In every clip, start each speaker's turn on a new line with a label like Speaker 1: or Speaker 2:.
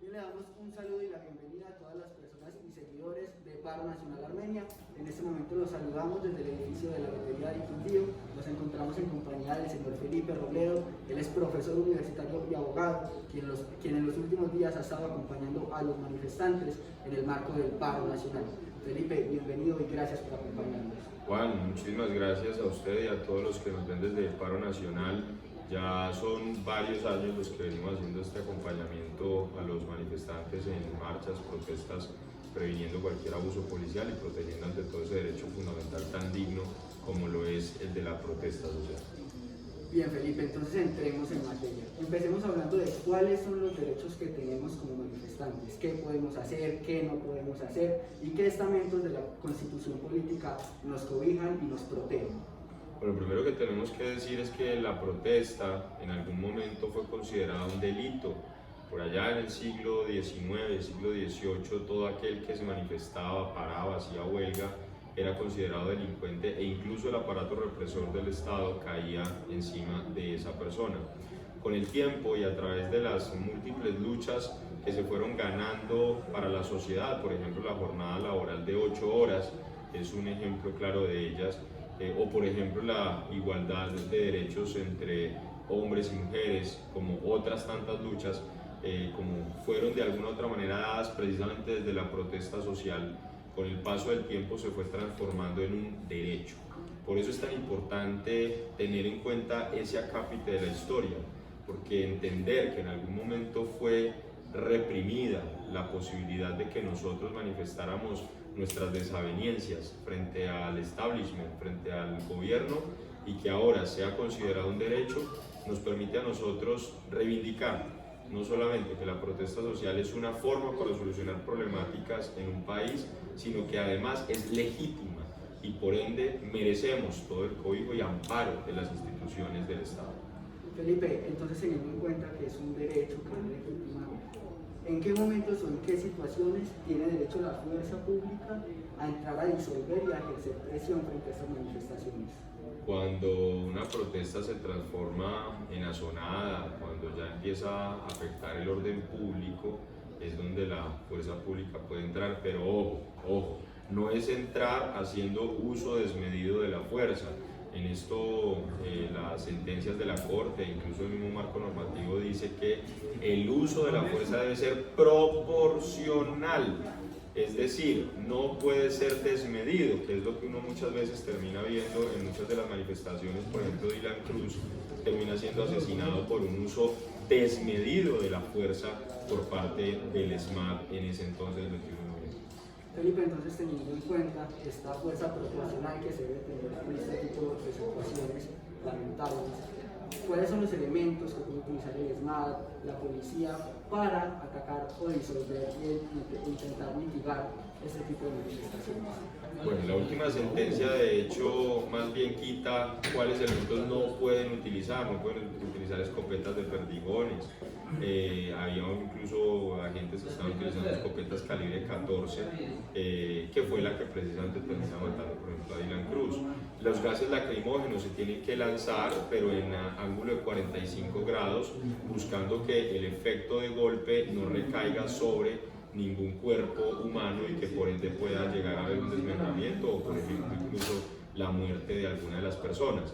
Speaker 1: Y le damos un saludo y la bienvenida a todas las personas y seguidores de Paro Nacional Armenia. En este momento los saludamos desde el edificio de la Lotería de Quindío. Nos encontramos en compañía del señor Felipe Robledo. Él es profesor universitario y abogado, quien en los últimos días ha estado acompañando a los manifestantes en el marco del Paro Nacional. Felipe, bienvenido y gracias por acompañarnos.
Speaker 2: Juan, muchísimas gracias a usted y a todos los que nos ven desde el Paro Nacional. Ya son varios años los que venimos haciendo este acompañamiento a los manifestantes en marchas, protestas, previniendo cualquier abuso policial y protegiendo ante todo ese derecho fundamental tan digno como lo es el de la protesta social.
Speaker 1: Bien, Felipe, entonces entremos en materia. Empecemos hablando de cuáles son los derechos que tenemos como manifestantes, qué podemos hacer, qué no podemos hacer y qué estamentos de la Constitución Política nos cobijan y nos protegen.
Speaker 2: Bueno, lo primero que tenemos que decir es que la protesta en algún momento fue considerada un delito. Por allá en el siglo XIX, siglo XVIII, todo aquel que se manifestaba, paraba, hacía huelga, era considerado delincuente e incluso el aparato represor del Estado caía encima de esa persona. Con el tiempo y a través de las múltiples luchas que se fueron ganando para la sociedad, por ejemplo la jornada laboral de 8 horas es un ejemplo claro de ellas, o por ejemplo la igualdad de derechos entre hombres y mujeres, como otras tantas luchas, como fueron de alguna u otra manera dadas precisamente desde la protesta social, con el paso del tiempo se fue transformando en un derecho. Por eso es tan importante tener en cuenta ese acápite de la historia, porque entender que en algún momento fue reprimida la posibilidad de que nosotros manifestáramos nuestras desavenencias frente al establishment, frente al gobierno, y que ahora sea considerado un derecho, nos permite a nosotros reivindicar no solamente que la protesta social es una forma para solucionar problemáticas en un país, sino que además es legítima y por ende merecemos todo el cobijo y amparo de las instituciones del Estado.
Speaker 1: Felipe, entonces teniendo en cuenta que es un derecho que es legítimo, ¿en qué momentos o en qué situaciones tiene derecho la fuerza pública a entrar a disolver y a ejercer presión frente a estas manifestaciones?
Speaker 2: Cuando una protesta se transforma en azonada, cuando ya empieza a afectar el orden público, es donde la fuerza pública puede entrar, pero ojo, no es entrar haciendo uso desmedido de la fuerza. En esto las sentencias de la Corte, incluso el mismo marco normativo dice que el uso de la fuerza debe ser proporcional, es decir, no puede ser desmedido, que es lo que uno muchas veces termina viendo en muchas de las manifestaciones. Por ejemplo, Dylan Cruz termina siendo asesinado por un uso desmedido de la fuerza por parte del SMAT en ese entonces, el 21 de noviembre.
Speaker 1: Felipe, entonces teniendo en cuenta esta fuerza proporcional que se debe tener en este tipo de situaciones lamentables, ¿cuáles son los elementos que puede utilizar el SMAT, la policía, para atacar o disolver e intentar mitigar este tipo de manifestaciones?
Speaker 2: Bueno, la última sentencia de hecho más bien quita cuáles elementos no pueden utilizar, no pueden utilizar escopetas de perdigones. Había incluso agentes que estaban utilizando escopetas calibre 14, que fue la que precisamente termina matando, por ejemplo, a Dylan Cruz. Los gases lacrimógenos se tienen que lanzar, pero en ángulo de 45 grados, buscando que el efecto de golpe no recaiga sobre ningún cuerpo humano y que por ende pueda llegar a haber un desmembramiento o, por ejemplo, incluso la muerte de alguna de las personas.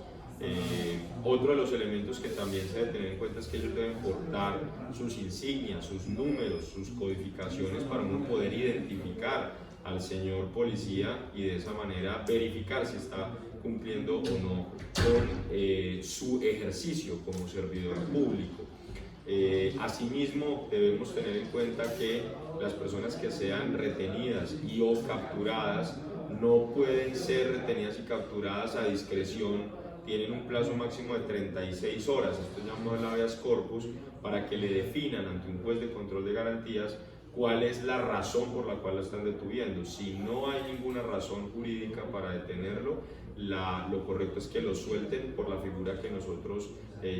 Speaker 2: Otro de los elementos que también se debe tener en cuenta es que ellos deben portar sus insignias, sus números, sus codificaciones para uno poder identificar al señor policía y de esa manera verificar si está cumpliendo o no con su ejercicio como servidor público. Asimismo, debemos tener en cuenta que las personas que sean retenidas y o capturadas no pueden ser retenidas y capturadas a discreción. Tienen un plazo máximo de 36 horas, esto es llamado el habeas corpus, para que le definan ante un juez de control de garantías cuál es la razón por la cual la están deteniendo. Si no hay ninguna razón jurídica para detenerlo, lo correcto es que lo suelten por la figura que nosotros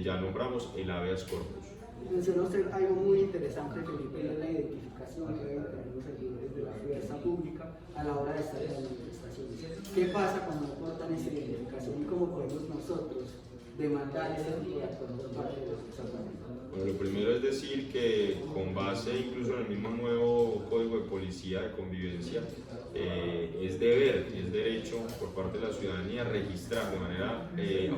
Speaker 2: ya nombramos, el habeas corpus.
Speaker 1: Mencionó usted algo muy interesante, Felipe, y es la identificación que deben tener los servidores de la fuerza pública a la hora de estar en las manifestaciones. ¿Qué pasa cuando no portan esa identificación y cómo podemos nosotros demandar ese tipo de actos por parte de los fuerzas públicas?
Speaker 2: Bueno, lo primero es decir que con base incluso en el mismo nuevo Código de Policía de Convivencia, es deber y es derecho por parte de la ciudadanía registrar de manera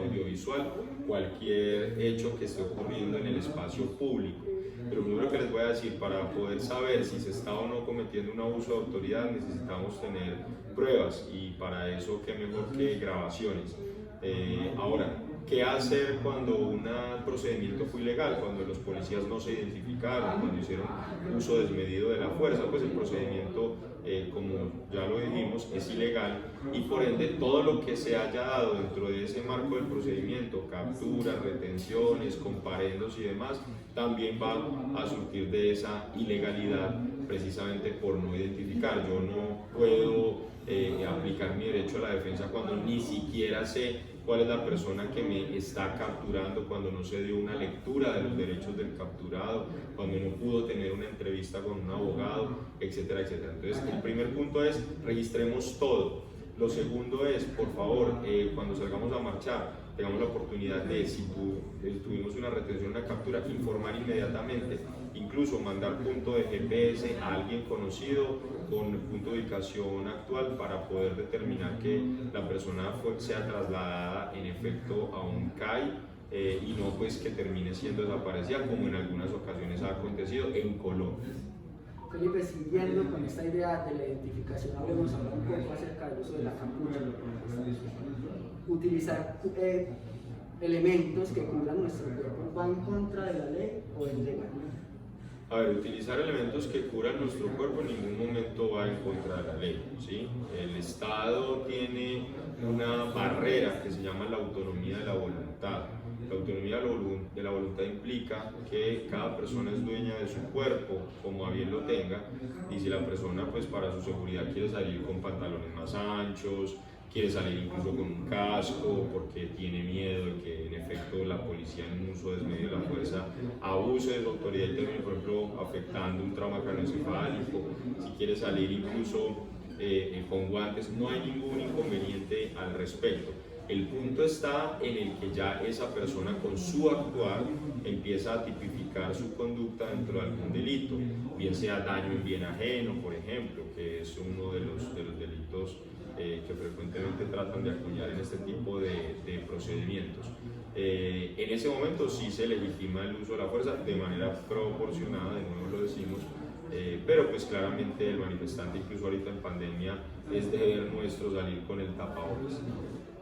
Speaker 2: audiovisual cualquier hecho que esté ocurriendo en el espacio público. Pero primero que les voy a decir, para poder saber si se está o no cometiendo un abuso de autoridad necesitamos tener pruebas, y para eso qué mejor que grabaciones. Ahora, ¿qué hacer cuando un procedimiento fue ilegal? Cuando los policías no se identificaron, cuando hicieron uso desmedido de la fuerza, pues el procedimiento, como ya lo dijimos, es ilegal, y por ende todo lo que se haya dado dentro de ese marco del procedimiento, capturas, retenciones, comparendos y demás, también va a surtir de esa ilegalidad precisamente por no identificar. Yo no puedo aplicar mi derecho a la defensa cuando ni siquiera sé cuál es la persona que me está capturando, cuando no se dio una lectura de los derechos del capturado, cuando no pudo tener una entrevista con un abogado, etcétera, etcétera. Entonces, el primer punto es registremos todo. Lo segundo es, por favor, cuando salgamos a marchar, tengamos la oportunidad de, si tuvimos una retención, una captura, informar inmediatamente, incluso mandar punto de GPS a alguien conocido con punto de ubicación actual para poder determinar que la persona sea trasladada en efecto a un CAI, y no pues que termine siendo desaparecida, como en algunas ocasiones ha acontecido en Colombia.
Speaker 1: Felipe, siguiendo con esta idea de la identificación, hablemos ahora un poco acerca del uso de la capucha. Utilizar elementos que cubran nuestro cuerpo, ¿va en contra de la ley o es legal?
Speaker 2: A ver, utilizar elementos que cubran nuestro cuerpo en ningún momento va en contra de la ley, ¿sí? El Estado tiene una barrera que se llama la autonomía de la voluntad. La autonomía de la voluntad implica que cada persona es dueña de su cuerpo, como a bien lo tenga, y si la persona, pues para su seguridad, quiere salir con pantalones más anchos, quiere salir incluso con un casco porque tiene miedo de que en efecto la policía en un uso desmedido de la fuerza abuse de su autoridad y termine, por ejemplo, afectando un trauma craneoencefálico, si quiere salir incluso con guantes, no hay ningún inconveniente al respecto. El punto está en el que ya esa persona con su actuar empieza a tipificar su conducta dentro de algún delito, bien sea daño en bien ajeno, por ejemplo, que es uno de los delitos que frecuentemente tratan de acuñar en este tipo de procedimientos. En ese momento sí se legitima el uso de la fuerza de manera proporcionada, de nuevo lo decimos, pero pues claramente el manifestante, incluso ahorita en pandemia, es deber nuestro salir con el tapabocas.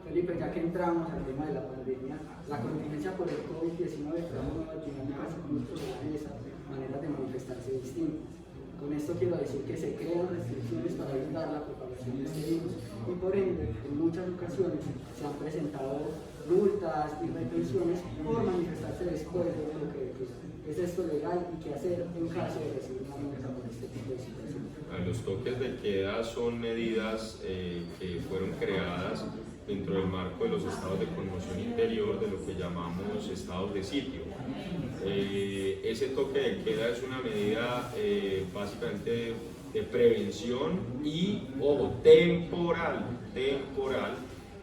Speaker 1: Felipe, ya que entramos al tema de la pandemia, la contingencia por el COVID-19 trajo nuevas dinámicas y muchas maneras de manifestarse distintas. Con esto quiero decir que se crean restricciones para evitar la propagación de este virus y por ende, en muchas ocasiones se han presentado multas y retenciones por manifestarse después de lo que es esto legal y qué hacer en caso de recibir una multa por este tipo de situaciones.
Speaker 2: Los toques de queda son medidas que fueron creadas dentro del marco de los estados de conmoción interior, de lo que llamamos estados de sitio. Ese toque de queda es una medida básicamente de prevención y, ojo, temporal,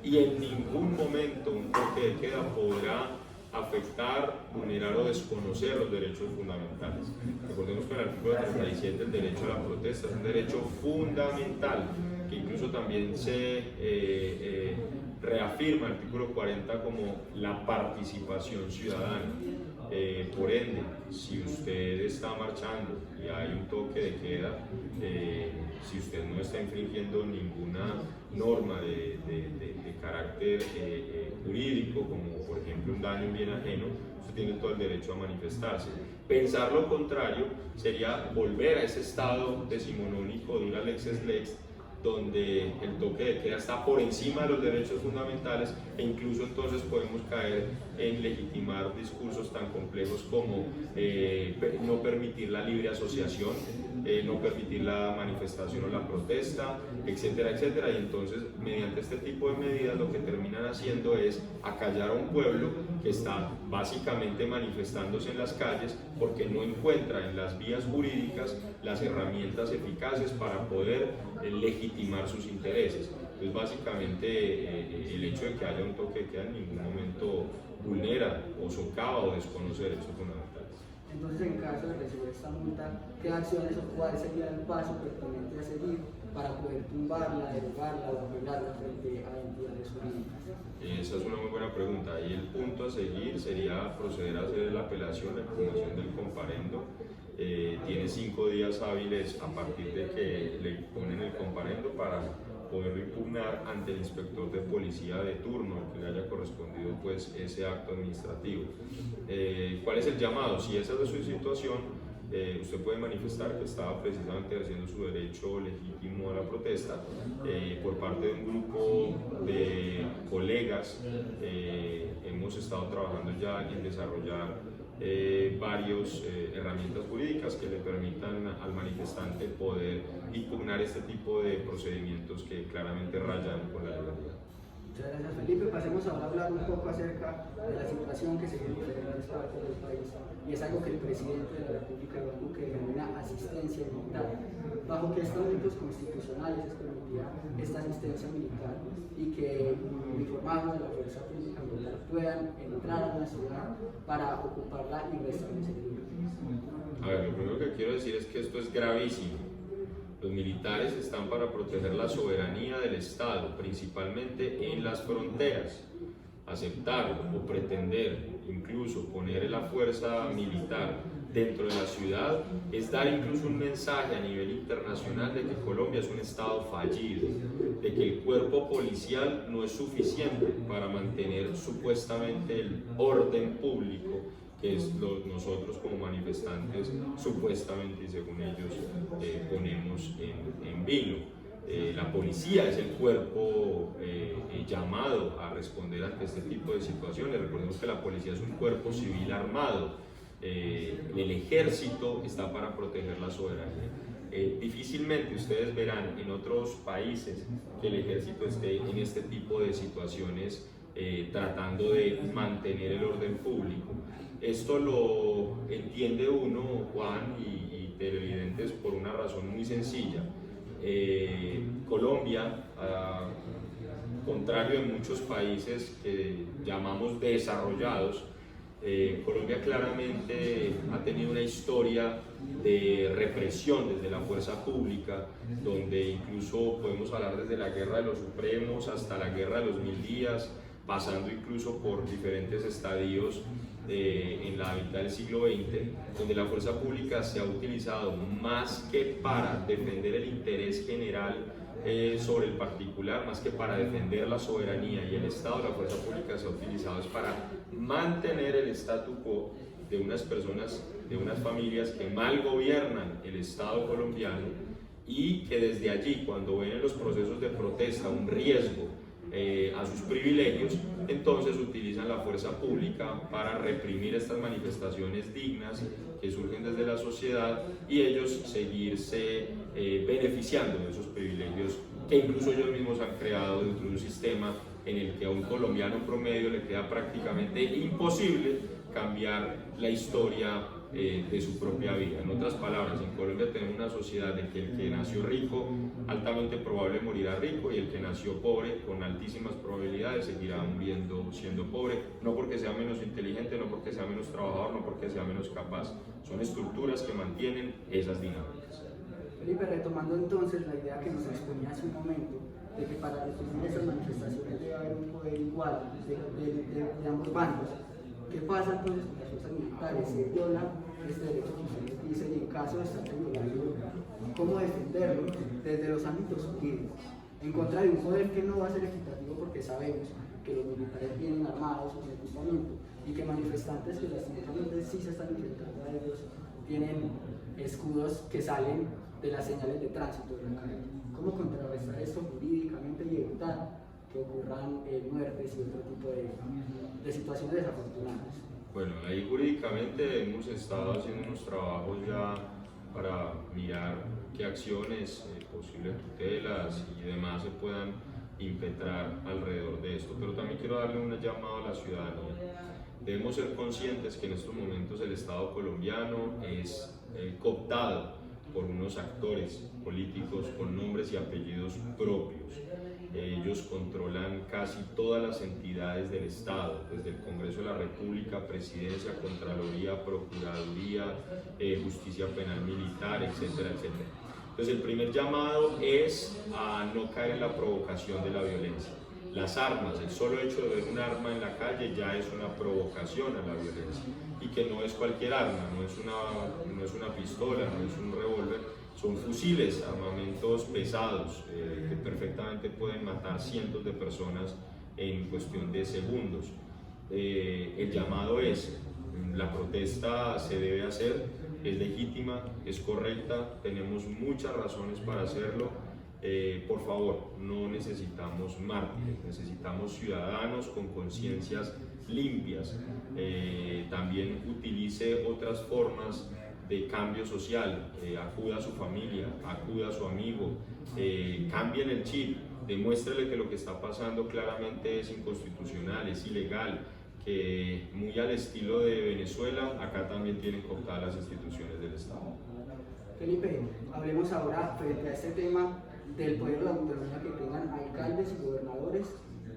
Speaker 2: y en ningún momento un toque de queda podrá afectar, vulnerar o desconocer los derechos fundamentales. Recordemos que el artículo 37, el derecho a la protesta, es un derecho fundamental, que incluso también se reafirma el artículo 40 como la participación ciudadana. Por ende, si usted está marchando y hay un toque de queda, si usted no está infringiendo ninguna norma de carácter jurídico, como por ejemplo un daño en bien ajeno, usted tiene todo el derecho a manifestarse. Pensar lo contrario sería volver a ese estado decimonónico de una lex es lex, donde el toque de queda está por encima de los derechos fundamentales, e incluso entonces podemos caer en legitimar discursos tan complejos como no permitir la libre asociación, no permitir la manifestación o la protesta, etcétera, etcétera. Y entonces, mediante este tipo de medidas, lo que terminan haciendo es acallar a un pueblo que está básicamente manifestándose en las calles porque no encuentra en las vías jurídicas las herramientas eficaces para poder legitimar sus intereses. Entonces, básicamente, el hecho de que haya un toque de queda en ningún momento vulnera o socava o desconoce derechos fundamentales.
Speaker 1: Entonces, en caso de recibir esta multa, ¿qué acciones o cuál sería el paso pertinente a seguir para poder tumbarla, derogarla o apelarla frente a entidades jurídicas?
Speaker 2: Esa es una muy buena pregunta. Y el punto a seguir sería proceder a hacer la apelación, la impugnación del comparendo. Tiene 5 días hábiles a partir de que le ponen el comparendo para poderlo impugnar ante el inspector de policía de turno, que le haya correspondido pues ese acto administrativo. ¿Cuál es el llamado? Si esa es su situación, usted puede manifestar que estaba precisamente ejerciendo su derecho legítimo a la protesta por parte de un grupo de colegas. Hemos estado trabajando ya en desarrollar varias herramientas jurídicas que le permitan al manifestante poder impugnar este tipo de procedimientos que claramente rayan con la legalidad.
Speaker 1: Muchas gracias, Felipe. Pasemos ahora a hablar un poco acerca de la situación que se vive en diferentes partes del país, y es algo que el presidente de la República, Iván Duque, denomina asistencia militar. ¿Bajo qué estatutos constitucionales es permitida esta asistencia militar y que uniformados de la fuerza pública militar puedan entrar a una ciudad para ocuparla y restablecer el orden?
Speaker 2: A ver, lo primero que quiero decir es que esto es gravísimo. Los militares están para proteger la soberanía del Estado, principalmente en las fronteras. Aceptar o pretender, incluso poner la fuerza militar dentro de la ciudad, es dar incluso un mensaje a nivel internacional de que Colombia es un Estado fallido, de que el cuerpo policial no es suficiente para mantener supuestamente el orden público, que es nosotros como manifestantes supuestamente y según ellos ponemos en vilo. La policía es el cuerpo llamado a responder ante este tipo de situaciones. Recordemos que la policía es un cuerpo civil armado. El ejército está para proteger la soberanía. Difícilmente ustedes verán en otros países que el ejército esté en este tipo de situaciones tratando de mantener el orden público. Esto lo entiende uno, Juan y televidentes, por una razón muy sencilla. Colombia, contrario de muchos países que llamamos desarrollados, Colombia claramente ha tenido una historia de represión desde la fuerza pública, donde incluso podemos hablar desde la Guerra de los Supremos hasta la Guerra de los 1000 días, pasando incluso por diferentes estadios en la mitad del siglo XX, donde la fuerza pública se ha utilizado más que para defender el interés general sobre el particular, más que para defender la soberanía y el Estado. La fuerza pública se ha utilizado es para mantener el statu quo de unas personas, de unas familias que mal gobiernan el Estado colombiano y que desde allí, cuando ven en los procesos de protesta un riesgo a sus privilegios, entonces utilizan la fuerza pública para reprimir estas manifestaciones dignas que surgen desde la sociedad y ellos seguirse beneficiando de esos privilegios que incluso ellos mismos han creado dentro de un sistema en el que a un colombiano promedio le queda prácticamente imposible cambiar la historia de su propia vida. En otras palabras, en Colombia tenemos una sociedad de que el que nació rico, altamente probable morirá rico, y el que nació pobre, con altísimas probabilidades, seguirá muriendo siendo pobre, no porque sea menos inteligente, no porque sea menos trabajador, no porque sea menos capaz. Son estructuras que mantienen esas dinámicas.
Speaker 1: Felipe, retomando entonces la idea que nos exponía hace un momento, de que para definir esas manifestaciones debe haber un poder igual de ambos bandos. ¿Qué pasa entonces con las fuerzas militares? Se viola este derecho que ustedes dicen, y en caso de estar violando, ¿cómo defenderlo desde los ámbitos jurídicos? En contra de un poder que no va a ser equitativo, porque sabemos que los militares vienen armados con equipamiento y que manifestantes que lastimosamente sí se están enfrentando a ellos tienen escudos que salen de las señales de tránsito de la calle. ¿Cómo contrarrestar esto jurídicamente y evitar que ocurran muertes y otro tipo de situaciones desafortunadas?
Speaker 2: Bueno, ahí jurídicamente hemos estado haciendo unos trabajos ya para mirar qué acciones, posibles tutelas y demás se puedan impetrar alrededor de esto. Pero también quiero darle un llamado a la ciudadanía. Debemos ser conscientes que en estos momentos el Estado colombiano es cooptado por unos actores políticos con nombres y apellidos propios. Ellos controlan casi todas las entidades del Estado, desde el Congreso de la República, Presidencia, Contraloría, Procuraduría, Justicia Penal Militar, etcétera, etcétera. Entonces el primer llamado es a no caer en la provocación de la violencia. Las armas, el solo hecho de ver un arma en la calle ya es una provocación a la violencia, y que no es cualquier arma, no es una pistola, no es un revólver, son fusiles, armamentos pesados que perfectamente pueden matar cientos de personas en cuestión de segundos. El llamado es, la protesta se debe hacer, es legítima, es correcta, tenemos muchas razones para hacerlo. Por favor, no necesitamos mártires, necesitamos ciudadanos con conciencias limpias. También utilice otras formas de cambio social, acuda a su familia, acuda a su amigo, cambien el chip, demuéstrele que lo que está pasando claramente es inconstitucional, es ilegal, que muy al estilo de Venezuela, acá también tienen cooptadas las instituciones del Estado.
Speaker 1: Felipe, hablemos ahora frente a este tema del poder de la autonomía que tengan alcaldes y gobernadores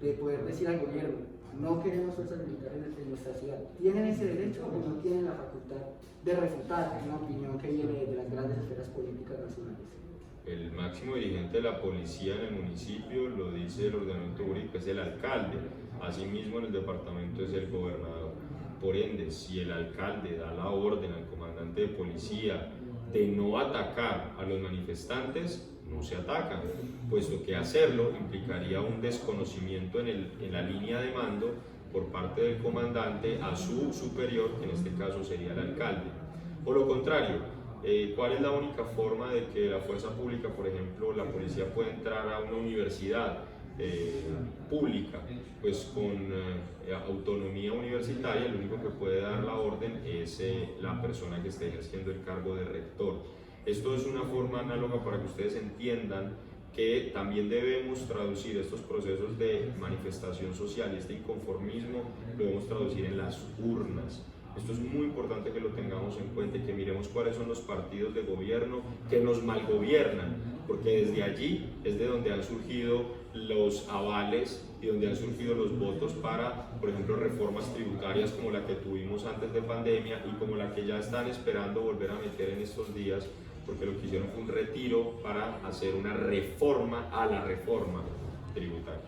Speaker 1: de poder decir al gobierno: no queremos fuerzas militares en nuestra ciudad. ¿Tienen ese derecho o no tienen la facultad de refutar una opinión que viene de las grandes esferas políticas nacionales?
Speaker 2: El máximo dirigente de la policía en el municipio, lo dice el ordenamiento jurídico, es el alcalde. Asimismo en el departamento es el gobernador. Por ende, si el alcalde da la orden al comandante de policía de no atacar a los manifestantes, no se atacan, puesto que hacerlo implicaría un desconocimiento en la línea de mando por parte del comandante a su superior, que en este caso sería el alcalde. O lo contrario, ¿cuál es la única forma de que la fuerza pública, por ejemplo, la policía pueda entrar a una universidad pública? Pues con autonomía universitaria, el único que puede dar la orden es la persona que esté ejerciendo el cargo de rector. Esto es una forma análoga para que ustedes entiendan que también debemos traducir estos procesos de manifestación social y este inconformismo, lo debemos traducir en las urnas. Esto es muy importante que lo tengamos en cuenta y que miremos cuáles son los partidos de gobierno que nos malgobiernan, porque desde allí es de donde han surgido los avales y donde han surgido los votos para, por ejemplo, reformas tributarias como la que tuvimos antes de pandemia y como la que ya están esperando volver a meter en estos días, porque lo que hicieron fue un retiro para hacer una reforma a la reforma tributaria.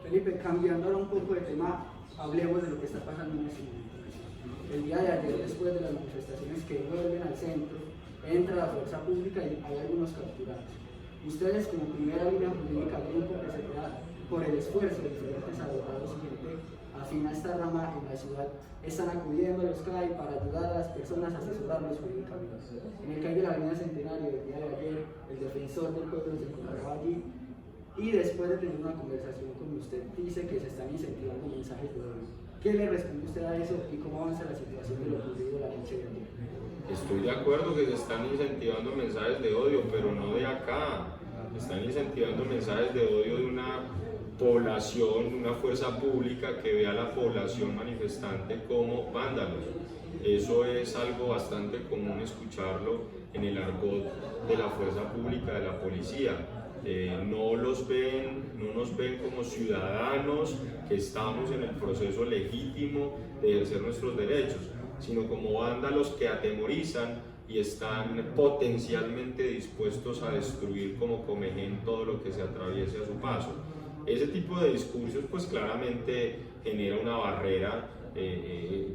Speaker 1: Felipe, cambiando ahora un poco de tema, hablemos de lo que está pasando en este momento. El día de ayer, después de las manifestaciones que vuelven al centro, entra la fuerza pública y hay algunos capturados. Ustedes, como primera línea jurídica, grupo que se crea por el esfuerzo de diferentes abogados y gente afín a esta rama en la ciudad, están acudiendo a los CAI para ayudar a las personas a asesorarlos jurídicamente. En el CAI de la Avenida Centenario, el día de ayer, el defensor del pueblo se encontraba allí y después de tener una conversación con usted, dice que se están incentivando mensajes de odio. ¿Qué le responde usted a eso y cómo avanza la situación de lo ocurrido la noche de ayer?
Speaker 2: Estoy de acuerdo que se están incentivando mensajes de odio, pero no de acá. Están incentivando mensajes de odio de una población, una fuerza pública que ve a la población manifestante como vándalos. Eso es algo bastante común escucharlo en el argot de la fuerza pública, de la policía. No nos ven como ciudadanos que estamos en el proceso legítimo de ejercer nuestros derechos, sino como vándalos que atemorizan y están potencialmente dispuestos a destruir como comején todo lo que se atraviese a su paso. Ese tipo de discursos pues claramente genera una barrera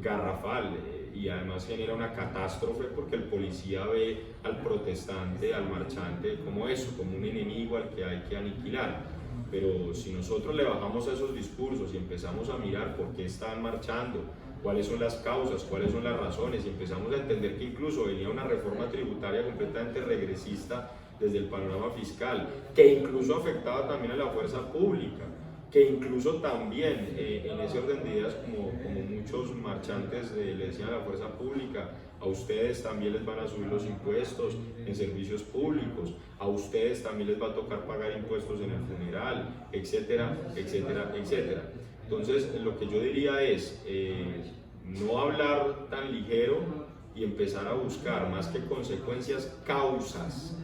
Speaker 2: garrafal y además genera una catástrofe porque el policía ve al protestante, al marchante como eso, como un enemigo al que hay que aniquilar. Pero si nosotros le bajamos a esos discursos y empezamos a mirar por qué están marchando, cuáles son las causas, cuáles son las razones, y empezamos a entender que incluso venía una reforma tributaria completamente regresista desde el panorama fiscal, que incluso afectaba también a la fuerza pública, que incluso también en ese orden de ideas, como muchos marchantes le decían a la fuerza pública, a ustedes también les van a subir los impuestos en servicios públicos, a ustedes también les va a tocar pagar impuestos en el funeral, etcétera, etcétera, etcétera. Entonces, lo que yo diría es no hablar tan ligero y empezar a buscar más que consecuencias, causas,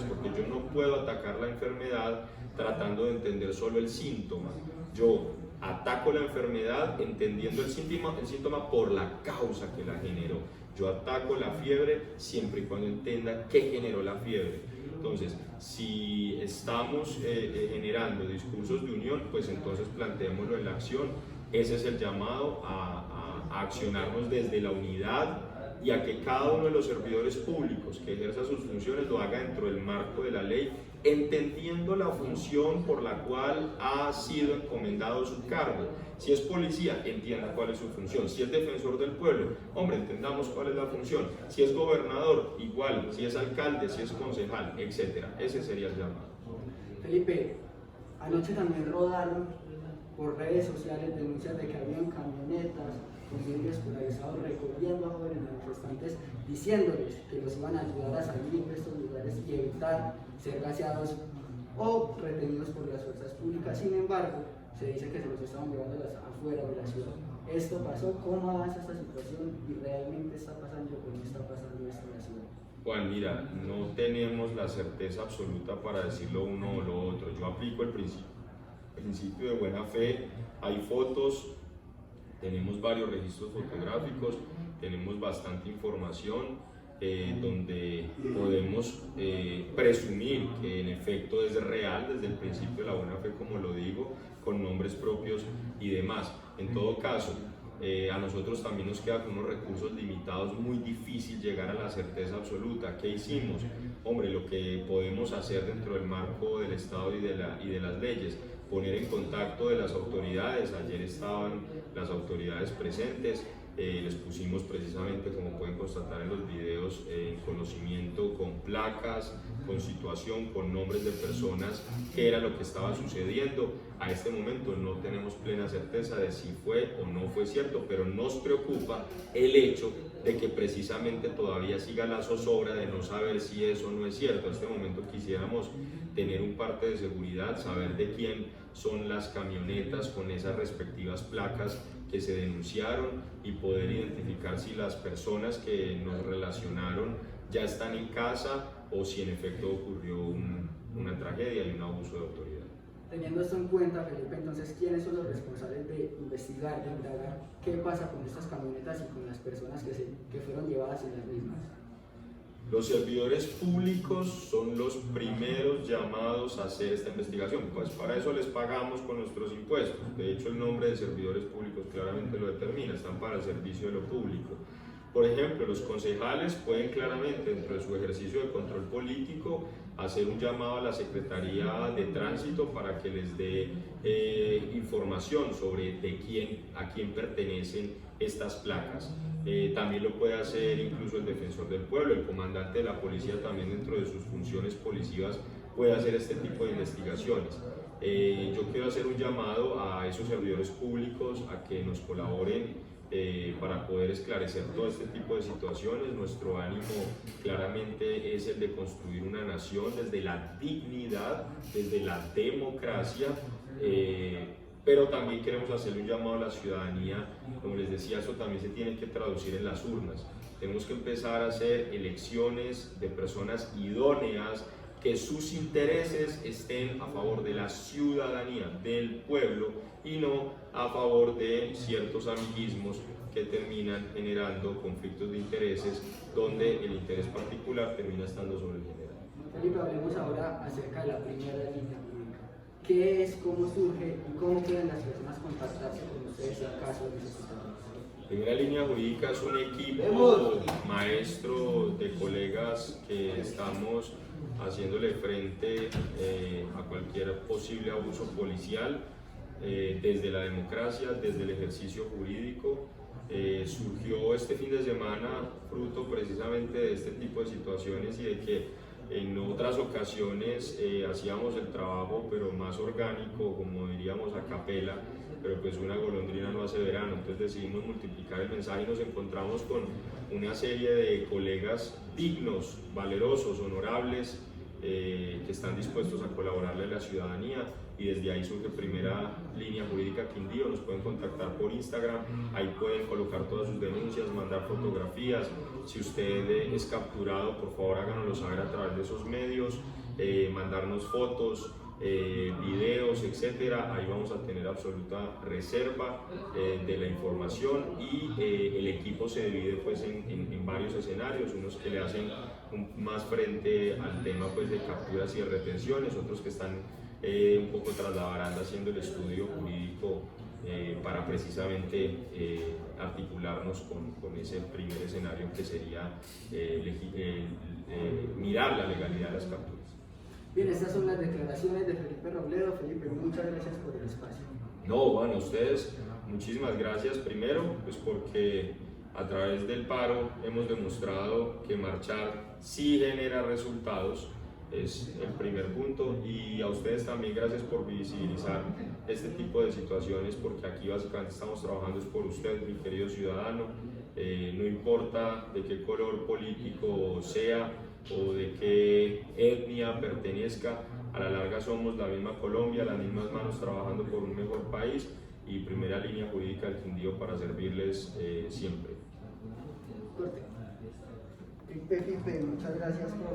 Speaker 2: porque yo no puedo atacar la enfermedad tratando de entender solo el síntoma. Yo ataco la enfermedad entendiendo el síntoma por la causa que la generó. Yo ataco la fiebre siempre y cuando entienda qué generó la fiebre. Entonces, si estamos generando discursos de unión, pues entonces planteémoslo en la acción. Ese es el llamado a accionarnos desde la unidad y a que cada uno de los servidores públicos que ejerza sus funciones lo haga dentro del marco de la ley, entendiendo la función por la cual ha sido encomendado su cargo. Si es policía, entienda cuál es su función. Si es defensor del pueblo, hombre, entendamos cuál es la función. Si es gobernador, igual. Si es alcalde, si es concejal, etc. Ese sería el llamado.
Speaker 1: Felipe, anoche también rodaron por redes sociales denuncias de que habían camionetas con vidrios polarizados recorriendo a jóvenes manifestantes diciéndoles que los iban a ayudar a salir de estos lugares y evitar ser gaseados o retenidos por las fuerzas públicas. Sin embargo, se dice que se los estaban llevando afuera de la ciudad. ¿Esto pasó? ¿Cómo avanza esta situación? ¿Y realmente está pasando o no está pasando esto en la ciudad?
Speaker 2: Juan, mira, no tenemos la certeza absoluta para decir lo uno o lo otro. Yo aplico el principio de buena fe. Hay fotos, tenemos varios registros fotográficos, tenemos bastante información donde podemos presumir que en efecto es real desde el principio de la buena fe, como lo digo, con nombres propios y demás. En todo caso, a nosotros también nos queda con unos recursos limitados, muy difícil llegar a la certeza absoluta. ¿Qué hicimos? Hombre, lo que podemos hacer dentro del marco del Estado y de las leyes, poner en contacto de las autoridades. Ayer estaban las autoridades presentes, les pusimos precisamente, como pueden constatar en los videos, en conocimiento con placas, con situación, con nombres de personas, qué era lo que estaba sucediendo. A este momento no tenemos plena certeza de si fue o no fue cierto, pero nos preocupa el hecho de que precisamente todavía siga la zozobra de no saber si eso no es cierto. En este momento quisiéramos tener un parte de seguridad, saber de quién son las camionetas con esas respectivas placas que se denunciaron y poder identificar si las personas que nos relacionaron ya están en casa o si en efecto ocurrió una tragedia y un abuso de autoridad.
Speaker 1: Teniendo esto en cuenta, Felipe, entonces, ¿quiénes son los responsables de investigar, de indagar qué pasa con estas camionetas y con las personas que fueron llevadas en las mismas?
Speaker 2: Los servidores públicos son los primeros llamados a hacer esta investigación, pues para eso les pagamos con nuestros impuestos. De hecho, el nombre de servidores públicos claramente lo determina, están para el servicio de lo público. Por ejemplo, los concejales pueden claramente, dentro de su ejercicio de control político, hacer un llamado a la Secretaría de Tránsito para que les dé información sobre a quién pertenecen estas placas. También lo puede hacer incluso el defensor del pueblo, el comandante de la policía también dentro de sus funciones policivas puede hacer este tipo de investigaciones. Yo quiero hacer un llamado a esos servidores públicos a que nos colaboren para poder esclarecer todo este tipo de situaciones. Nuestro ánimo claramente es el de construir una nación desde la dignidad, desde la democracia, pero también queremos hacerle un llamado a la ciudadanía. Como les decía, eso también se tiene que traducir en las urnas. Tenemos que empezar a hacer elecciones de personas idóneas, que sus intereses estén a favor de la ciudadanía, del pueblo, y no a favor de ciertos amiguismos que terminan generando conflictos de intereses, donde el interés particular termina estando sobre el general.
Speaker 1: Felipe, hablemos ahora acerca de la primera línea jurídica. ¿Qué es, cómo surge y cómo pueden las personas contactarse con ustedes en caso de necesitarlos?
Speaker 2: Primera línea jurídica es un equipo maestro de colegas que estamos haciéndole frente a cualquier posible abuso policial, desde la democracia, desde el ejercicio jurídico. Surgió este fin de semana fruto precisamente de este tipo de situaciones y de que en otras ocasiones hacíamos el trabajo pero más orgánico, como diríamos a capela, pero pues una golondrina no hace verano. Entonces decidimos multiplicar el mensaje y nos encontramos con una serie de colegas dignos, valerosos, honorables, que están dispuestos a colaborarle a la ciudadanía, y desde ahí surge Primera Línea Jurídica Quindío. Nos pueden contactar por Instagram, ahí pueden colocar todas sus denuncias, mandar fotografías. Si usted es capturado, por favor háganoslo saber a través de esos medios, mandarnos fotos, videos, etcétera. Ahí vamos a tener absoluta reserva de la información, y el equipo se divide pues en varios escenarios, unos que le hacen más frente al tema pues de capturas y de retenciones, otros que están un poco tras la baranda haciendo el estudio jurídico para precisamente articularnos con ese primer escenario, que sería mirar la legalidad de las capturas.
Speaker 1: Bien, estas son las declaraciones de Felipe Robledo. Felipe, muchas gracias por el espacio.
Speaker 2: No, bueno, a ustedes muchísimas gracias, primero pues porque a través del paro hemos demostrado que marchar sí genera resultados, es el primer punto, y a ustedes también gracias por visibilizar este tipo de situaciones, porque aquí básicamente estamos trabajando es por usted, mi querido ciudadano. No importa de qué color político sea o de qué etnia pertenezca, a la larga somos la misma Colombia, las mismas manos trabajando por un mejor país, y Primera Línea Jurídica del Quindío para servirles siempre.
Speaker 1: Corte. Felipe, muchas gracias por